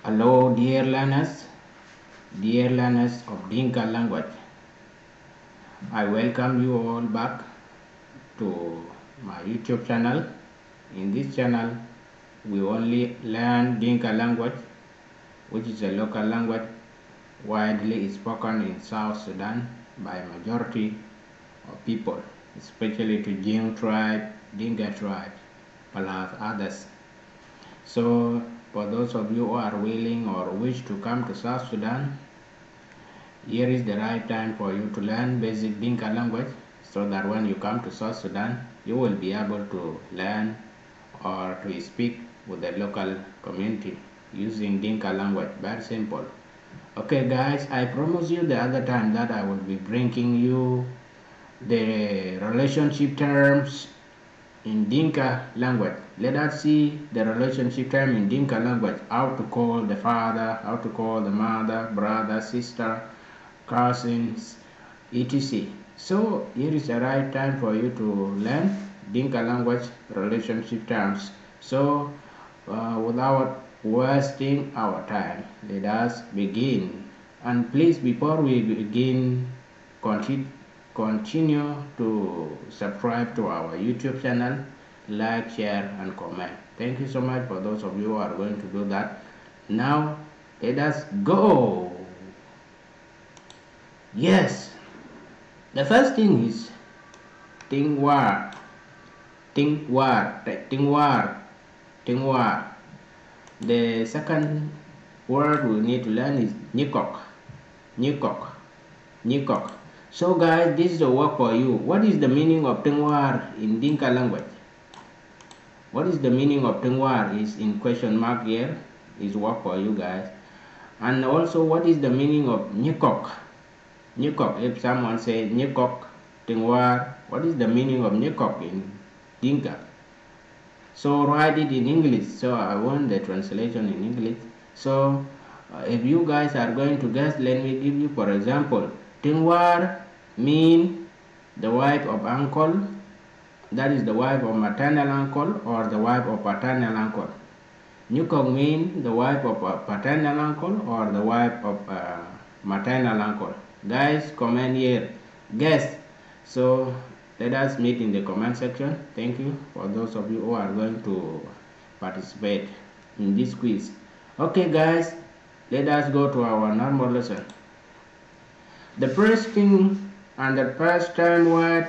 Hello, dear learners of Dinka language. I welcome you all back to my YouTube channel. In this channel, we only learn Dinka language, which is a local language widely spoken in South Sudan by majority of people, especially to Jing tribe, Dinka tribe, plus others. So, for those of you who are willing or wish to come to South Sudan, here is the right time for you to learn basic Dinka language so that when you come to South Sudan, you will be able to learn or to speak with the local community using Dinka language. Very simple. Okay guys, I promised you the other time that I will be bringing you the relationship terms in Dinka language. Let us see the relationship term in Dinka language. How to call the father, how to call the mother, brother, sister, cousins, etc. So here is the right time for you to learn Dinka language relationship terms. So without wasting our time, let us begin. And please, before we begin, continue to subscribe to our YouTube channel, like, share, and comment. Thank you so much for those of you who are going to do that. Now, let us go. Yes, the first thing is Tingwar, Tingwar, Tingwar, Tingwar. The second word we need to learn is Nikok, Nikok, Nikok. So guys, this is a work for you. What is the meaning of Tingwar in Dinka language? What is the meaning of Tingwar is in question mark here. Is work for you guys. And also, what is the meaning of Nikok? Nikok, if someone says Nikok, Tingwar, what is the meaning of Nikok in Dinka? So write it in English. So I want the translation in English. So if you guys are going to guess, let me give you for example. Tingwar mean the wife of uncle, that is the wife of maternal uncle or the wife of paternal uncle. Nyukok mean the wife of a paternal uncle or the wife of a maternal uncle. Guys, comment here, guess. So let us meet in the comment section. Thank you for those of you who are going to participate in this quiz. Okay guys, let us go to our normal lesson. The first thing and the first term word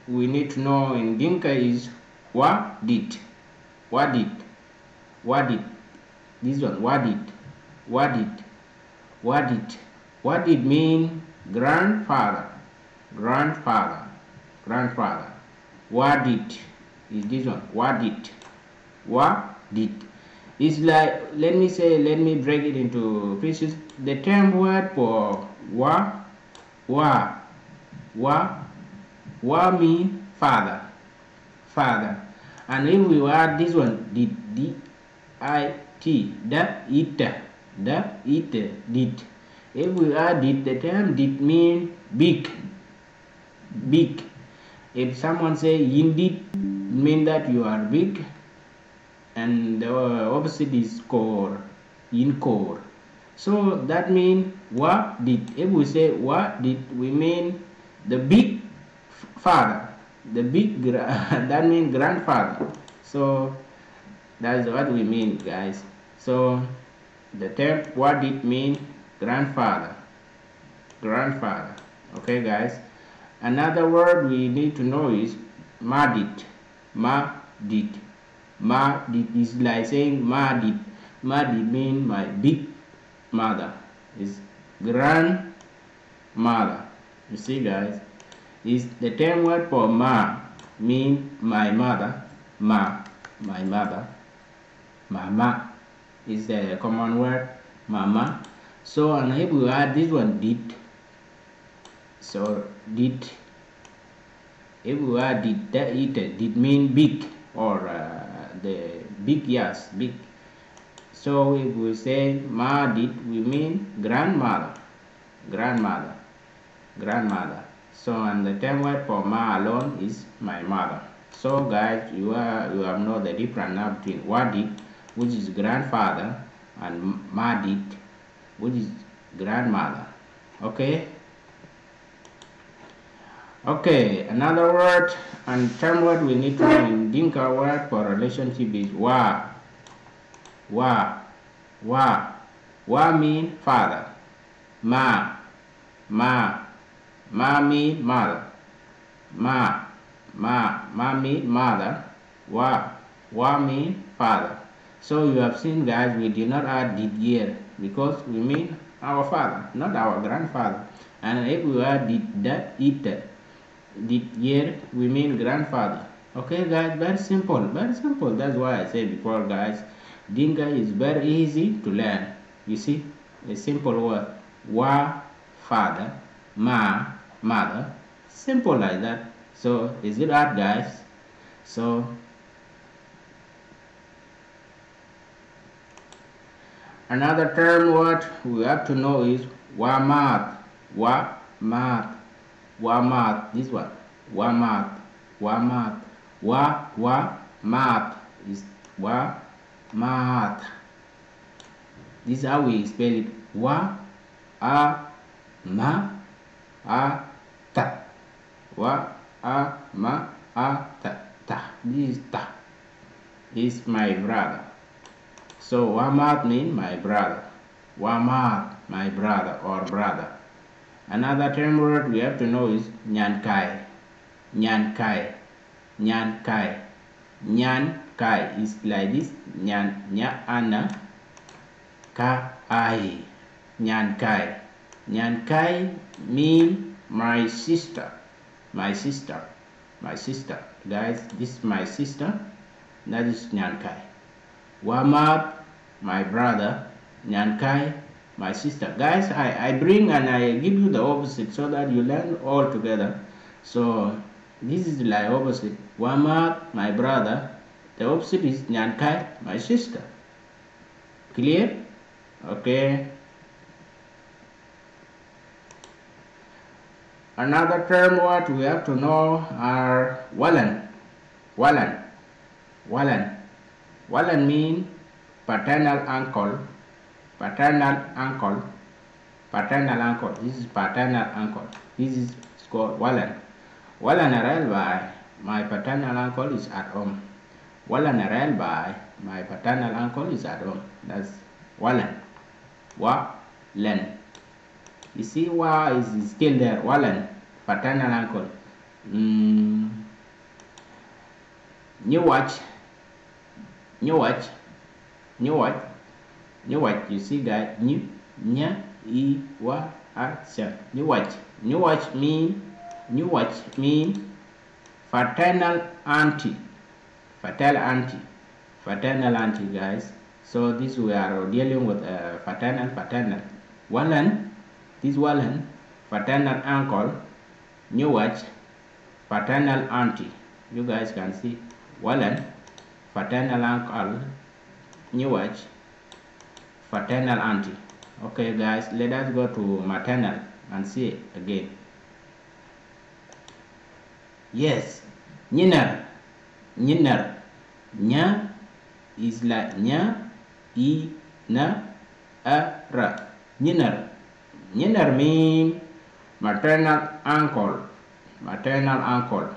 we need to know in Dinka is Wadit. Wadit. Wadit. This one, Wadit. Wadit. Wadit. Wadit mean grandfather. Grandfather. Grandfather. Wadit is this one. Wadit. Wadit. It's like, let me break it into pieces. The term word for wa mean father, father. And if we add this one, dit, D-I-T, dit. If we add it, the term dit mean big, big. If someone say yindit, mean that you are big, and the opposite is core, in core. So that means what did. If we say what did, we mean the big father, the big that means grandfather. So that's what we mean, guys. So the term what did mean grandfather, grandfather. Okay guys, another word we need to know is madit. Madit. Madit is like saying madit. Madit mean my big mother, is grandmother. You see guys, is the term word for ma mean my mother, ma, my mother. Mama is the common word, mama. So and if we add this one did, so did, if we add did, that it did mean big or the big, yes, big. So if we say ma did, we mean grandmother, grandmother, grandmother. So and the term word for ma alone is my mother. So guys, you have know the difference now between wadi, which is grandfather, and Madit, which is grandmother. Okay. Okay, another word and term word we need to know in Dinka word for relationship is wa. Wa. Wa. Wa mean father. Ma. Ma. Ma mean mother. Ma. Ma mean mother. Wa. Wa mean father. So you have seen, guys, we did not add did here because we mean our father, not our grandfather. And if we add did that, it, did here, we mean grandfather. Okay, guys, very simple, very simple. That's why I said before, guys, Dinka is very easy to learn. You see, a simple word. Wa, father. Ma, mother. Simple like that. So, is it hard, guys? So, another term what we have to know is Wamat. Wamat. Wamat. This one. Wamat. Wamat. Mat is Wamat. This is how we spell it. Wa a ma a ta. Wa a ma a ta. Ta. This is ta. This is my brother. So Wamat means my brother. Wamat, my brother or brother. Another term word we have to know is Nyankai. Nyankai. Nyankai. Nyankai is like this. Nyan, nya, ana, ka, ai. Nyankai. Nyankai mean my sister. My sister. My sister. Guys, this is my sister. That is Nyankai. Wamat, my brother. Nyankai, my sister. Guys, I bring and I give you the opposite so that you learn all together. So this is like opposite. Wamat, my brother. The opposite is Nyankai, my sister. Clear? Okay. Another term what we have to know are Walan. Walan. Walan. Walan mean paternal uncle. Paternal uncle. Paternal uncle. This is paternal uncle. This is called Walan. Walan by my paternal uncle is at home. Walan by my paternal uncle is at home. That's Walan. Walan. You see, wa is still there. Walan, paternal uncle. New watch. New watch. New watch. New watch. You see that? New, nya, I, wa, a, sha. New watch. New watch mean. New watch mean fraternal auntie. Fraternal auntie. Fraternal auntie, guys. So this we are dealing with fraternal. Walan. This Walan, fraternal uncle. New watch, fraternal auntie. You guys can see Walan, fraternal uncle. New watch, fraternal auntie. Okay, guys, let us go to maternal and see it again. Yes, Nyinar. Nyinar. Nya is like nya, I, na, a, ra. Nyinar. Nyinar mean maternal uncle. Maternal uncle.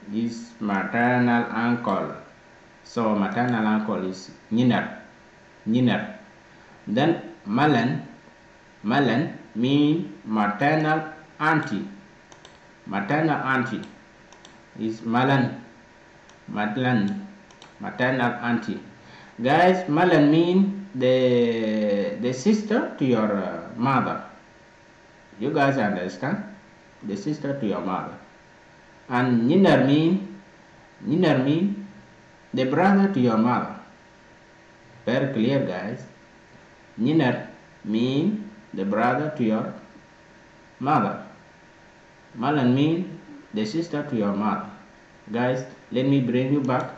This maternal uncle. So maternal uncle is Nyinar. Nyinar. Then Malan. Malan mean maternal auntie. Maternal auntie is Malan. Malan. Maternal auntie. Guys, Malan mean the sister to your mother. You guys understand? The sister to your mother. And Nyinar mean the brother to your mother. Very clear, guys. Nyinar mean the brother to your mother. Malan mean the sister to your mother. Guys, let me bring you back.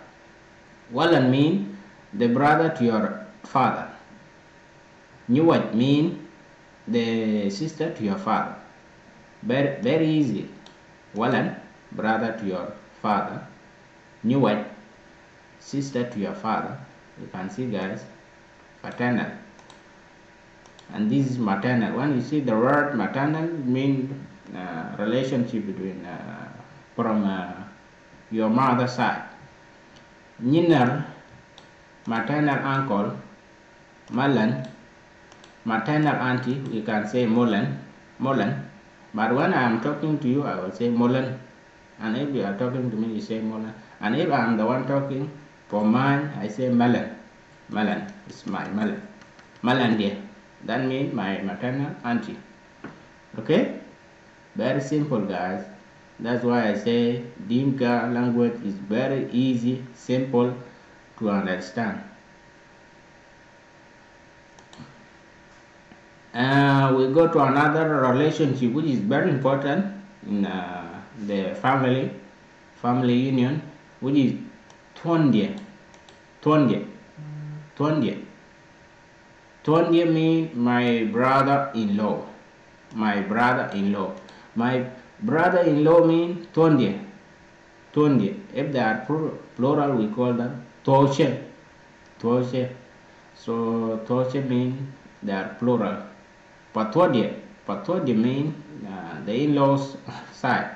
Walan mean the brother to your father. Nyuwat mean the sister to your father. Very easy. Walan, brother to your father. Nyuwat, sister to your father. You can see, guys, paternal. and this is maternal. When you see the word maternal, it means relationship between from your mother's side. Nyinner, maternal uncle. Malan, maternal auntie, we can say Molan. But when I am talking to you, I will say Molan. And if you are talking to me, you say Molan. And if I am the one talking for mine, I say Malan. Malan is my Malan. Malan dear. That means my maternal auntie. Okay? Very simple, guys. That's why I say Dinka language is very easy, simple to understand. We go to another relationship which is very important in the family union, which is Twandye. Twandye means my brother-in-law. My brother-in-law means Twandye. If they are plural, we call them Toshe. So Toshe means they are plural. Patwodye means the in-laws side.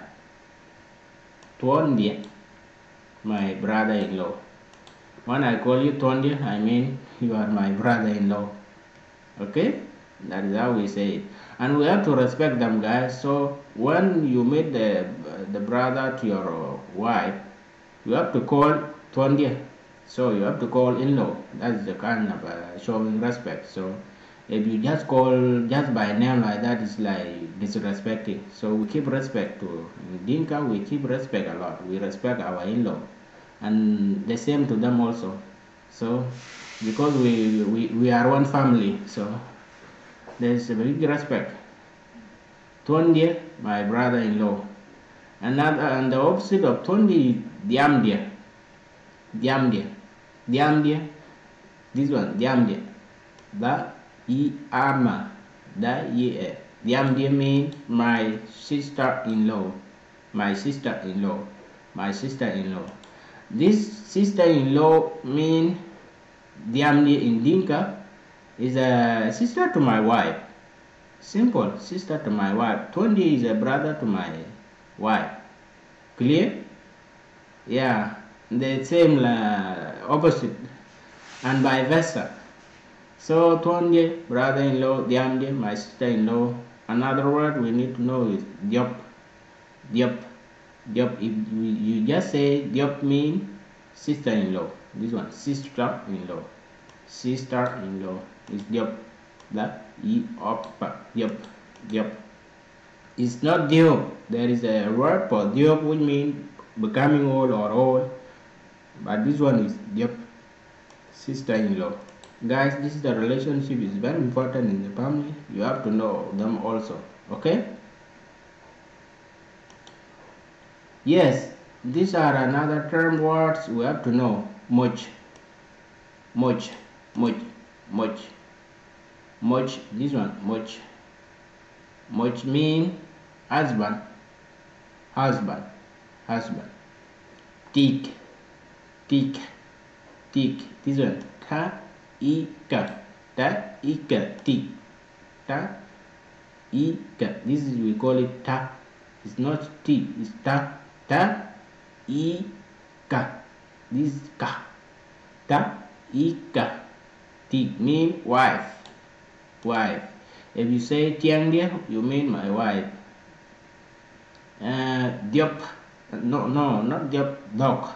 Twandye, my brother-in-law. When I call you Twandye, I mean you are my brother-in-law. Okay? That is how we say it. And we have to respect them, guys. So when you meet the brother to your wife, you have to call Twandye. So you have to call in-law. That's the kind of showing respect. So if you just call just by name like that, it's like disrespecting. So we keep respect to Dinka. We keep respect a lot. We respect our in-law, and the same to them also. So because we are one family, so there's a big respect. Twandye, my brother-in-law. And the opposite of Twandye is Diamdye. This one, Diamdye. Diamdye means my sister-in-law. This sister-in-law means Diamdye in Dinka is a sister to my wife. Simple, sister to my wife. Twandye is a brother to my wife. Clear? Yeah, the same opposite, and vice versa. So Twandye, brother-in-law, Diamdye, my sister-in-law. Another word we need to know is Diop. If you just say Diop means sister-in-law. This one, sister-in-law is Diop. That Diop. It's not Diop. There is a word for Diop which means becoming old or old, but this one is Diop, sister-in-law. Guys, this is the relationship is very important in the family. You have to know them also. Okay? Yes, these are another term words we have to know. Much. This one, much mean husband. Tik. This one, ika, tik. This is, we call it ta. It's not t, it's ta. Ika. This is ka. Ika. Tik mean wife. If you say Tiangdia, you mean my wife. Diop. No, not Diop. Dog.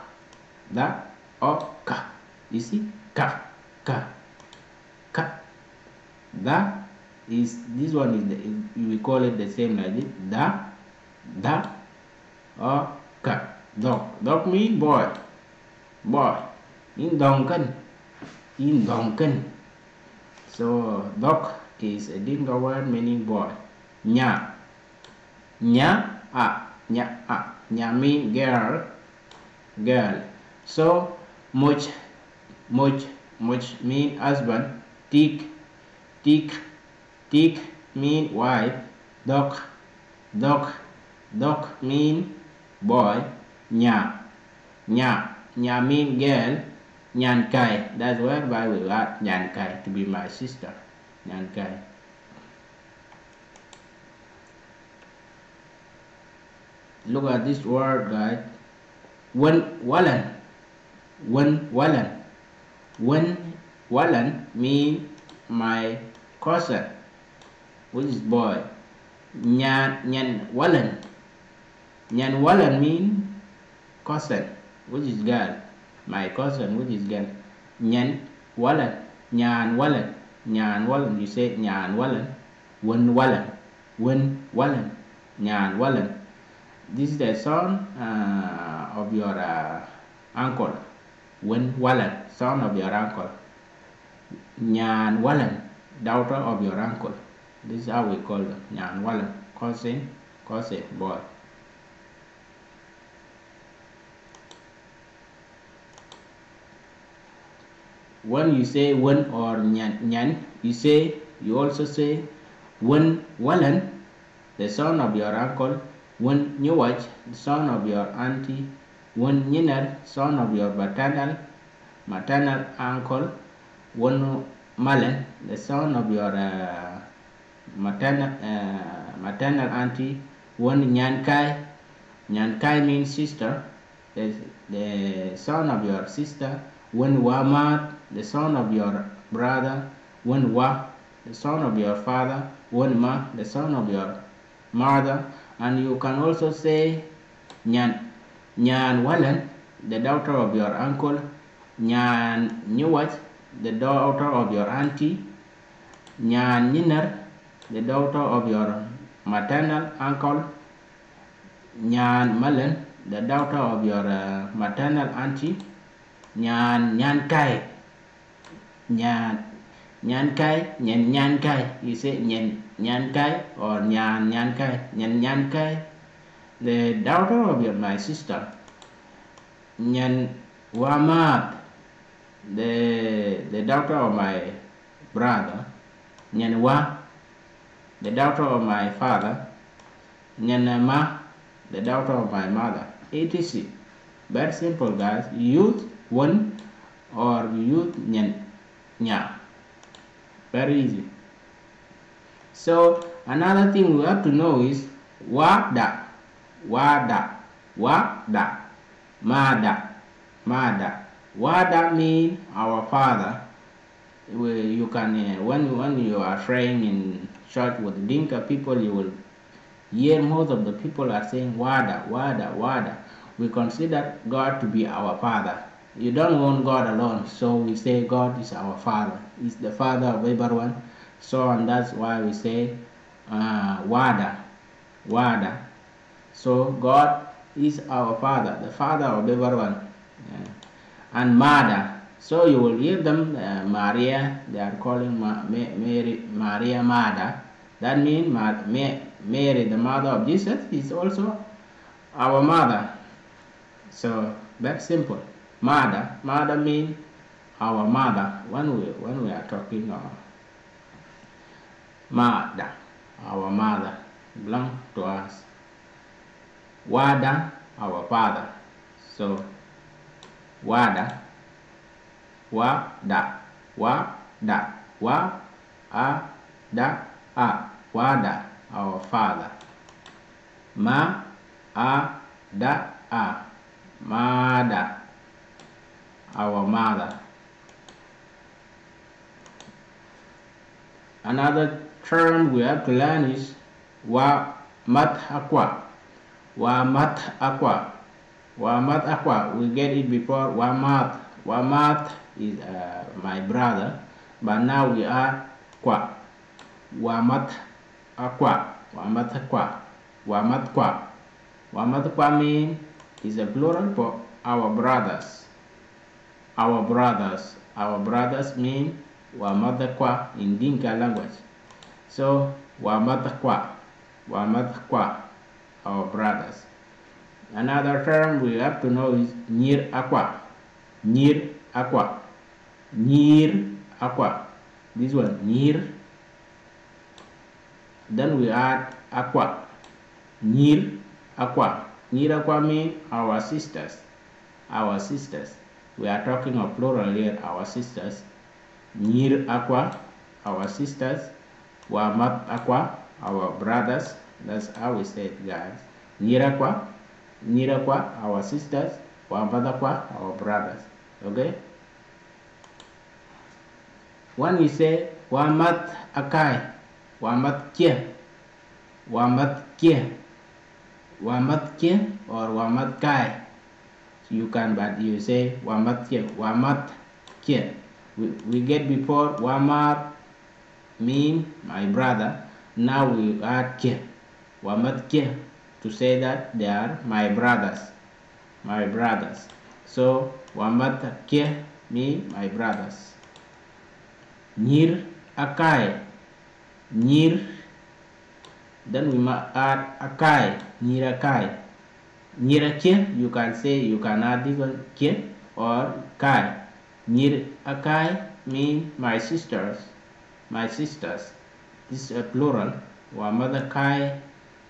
Da or ka. You see? Ka. Da is, this one is we call it the same like this. Da or ka. Dog mean boy. In Donkan. So dog is a Dinka word meaning boy. Nya mean girl. So much mean husband. Tik mean wife. Dog mean boy. Nya mean girl. Nyan Kai, that's whereby we got Nyan Kai to be my sister. Nyan Kai. Look at this word, guys. Wen Wallen. Wen Wallen. Wen Wallen mean my cousin, which is boy. Nyan Wallen. Nyan Wallen mean cousin, which is girl. My cousin, which is girl. Nyan Wallen. Nyan Wallen. Nyan Wallen. You say Nyan Wallen. Wen Wallen. Wen Wallen. Nyan Wallen. This is the son of your uncle. Wen Wallen, son of your uncle. Nyan Wallen, daughter of your uncle. This is how we call them. Nyan Wallen, cousin, boy. When you say Wen or Nyan, you also say Wen Wallen, the son of your uncle. Wen Nyuwach, the son of your auntie. Wen Nyiner, son of your maternal uncle. Wen Malen, the son of your maternal auntie. Wen Nyankai. Nyankai means sister, the son of your sister. Wen Wamat, the son of your brother. Wen Wa, the son of your father. Wen Ma, the son of your mother. And you can also say Nyan Wallen, the daughter of your uncle. Nyan Nyuwach, the daughter of your auntie. Nyan Nyiner, the daughter of your maternal uncle. Nyan Malen, the daughter of your maternal auntie. Nyankai. Nyankai. You say Nyankai or Nyankai. Nyankai, the daughter of my sister. Nyan Wamat, the daughter of my brother. Nyan Wa, the daughter of my father. Nyan Ma, the daughter of my mother. etc. Very simple, guys. Use one or use nya. Very easy. So another thing we have to know is wada, mada. Wada mean our father. You can when you are praying in church with Dinka people, you will hear most of the people are saying wada. We consider God to be our father. You don't want God alone, so we say God is our father. He's the father of everyone. So, and that's why we say wada. So God is our father, the father of everyone. And mother. So you will hear them, Maria, they are calling Mary, Maria Mother. That means Mary, the mother of Jesus, is also our mother. So that's simple. Mother means our mother. When we are talking mother, our mother belong to us. Wada, our father. So wada, wada, wada, our father. Mada, our mother. Another term we have to learn is mat aqua. We get it before wamat. Wamat is my brother, but now we are qua. Wamat qua means is a plural for our brothers. Our brothers mean Wamadakwa in Dinka language. So Wamadakwa, our brothers. Another term we have to know is Nir Aqua. This one, Nir. Then we add Aqua. Nir Aqua means our sisters. We are talking of plural here, our sisters. Nir Aqua, our sisters. Wamat Aqua, our brothers. That's how we say it, guys. Nir Aqua, Nyira kwa, our sisters. Wambada kwa, our brothers. Okay? When we say Wamat Akai, Wamat Kia, Wamat Kia, Wamat Kia or Wamat Kai, so you can, but you say Wamat Kia, Wamat Kia. We get before Wamat mean my brother. Now we add Kia, Wamat Kia, to say that they are my brothers, my brothers. So Wamat Kia mean my brothers. Nyir Akai, Nyir, then we must add Akai, Nyir Akai. Nyir Kia, you can say, you can add this one Kia or Kai. Nyir Akai mean my sisters, my sisters. This is a plural. Wamada Kai,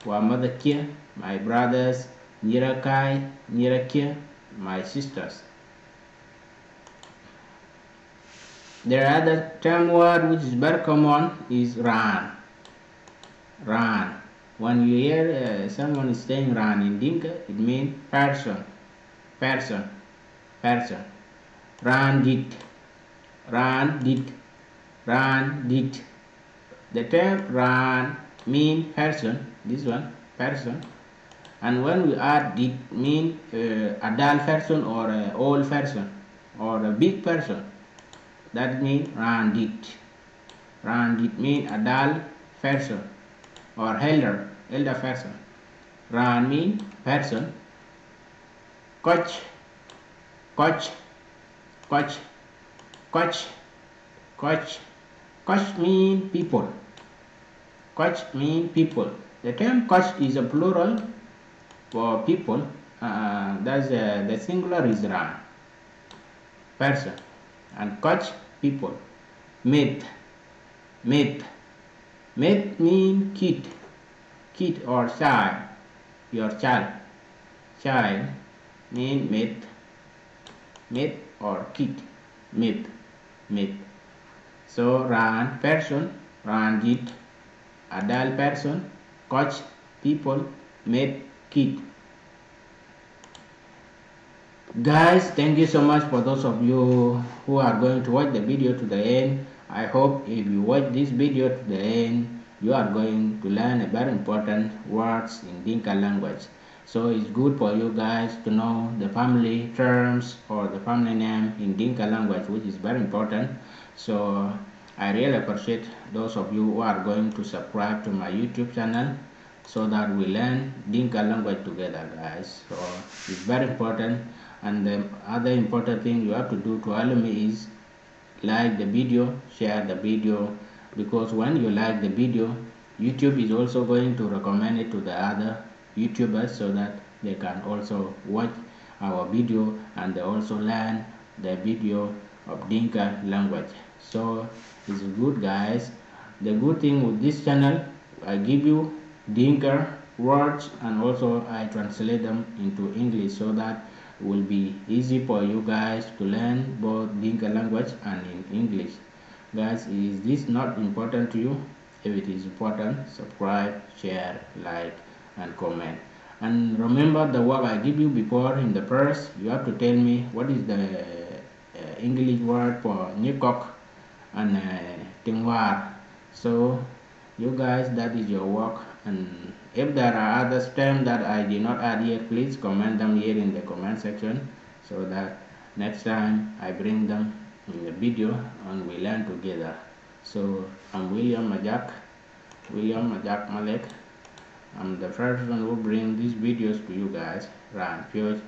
Wamada Kia, my brothers. Nyir Akai, Nyir Kia, my sisters. The other term word which is very common is Ran. Ran. When you hear someone is saying Ran in Dinka, it means person, person, person. Ran dit, Ran dit, Ran dit. The term Ran means person, this one, person. And when we add dit, mean adult person or old person or a big person. That means Randit. Randit means adult person or elder person. Ran means person. Coach, coach, coach, coach, coach. Coach means people. Coach means people. The term coach is a plural for people. That's the singular is Ran, person, and coach, people. Mate, mate, mate means kid, kid or child, your child. Child means mate, mate or kid, mate, mate. So Ran, person, Randit, adult person, coach, people, mate, kid. Guys, thank you so much for those of you who are going to watch the video to the end. I hope if you watch this video to the end, you are going to learn a very important words in Dinka language. So it's good for you guys to know the family terms or the family name in Dinka language, which is very important. So I really appreciate those of you who are going to subscribe to my YouTube channel so that we learn Dinka language together, guys. So it's very important. And the other important thing you have to do to help me is like the video, share the video, because when you like the video, YouTube is also going to recommend it to the other YouTubers so that they can also watch our video and they also learn the video of Dinka language. So it's good, guys. The good thing with this channel, I give you Dinka words and also I translate them into English so that will be easy for you guys to learn both Dinka language and in English. Guys, is this not important to you? If it is important, subscribe, share, like and comment. And remember the work I give you before in the first, you have to tell me what is the English word for Nyukok and Tingwar. So you guys, that is your work. And if there are other terms that I did not add here, please comment them here in the comment section so that next time I bring them in the video and we learn together. So I'm William Majak Malek. I'm the first one who bring these videos to you guys, Ran Pure.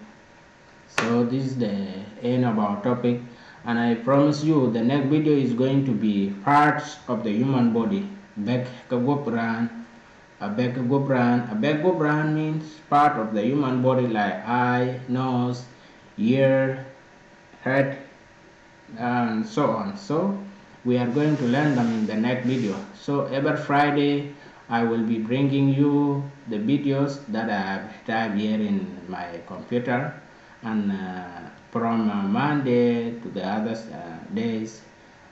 So this is the end of our topic, and I promise you the next video is going to be parts of the human body. Bek Kagopran. A begobran means part of the human body like eye, nose, ear, head, and so on. So we are going to learn them in the next video. So every Friday I will be bringing you the videos that I have typed here in my computer, and from Monday to the other days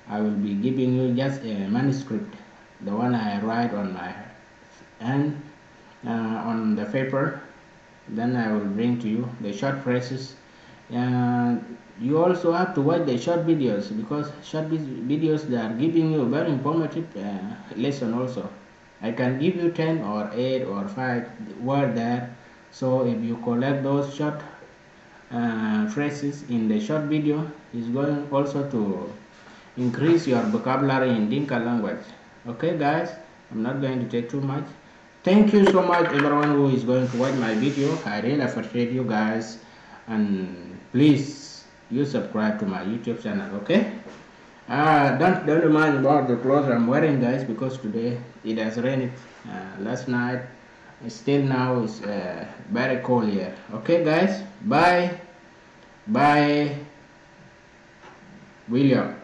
I will be giving you just a manuscript, the one I write on my and on the paper, then I will bring to you the short phrases. And you also have to watch the short videos, because short videos, they are giving you very informative lesson also. I can give you 10 or 8 or 5 word there. So if you collect those short phrases in the short video, is going also to increase your vocabulary in Dinka language. Okay guys, I'm not going to take too much. Thank you so much everyone who is going to watch my video. I really appreciate you guys, and please you subscribe to my YouTube channel. Okay, don't mind about the clothes I'm wearing guys, because today it has rained last night. Still now it's very cold here. Okay guys, bye. William.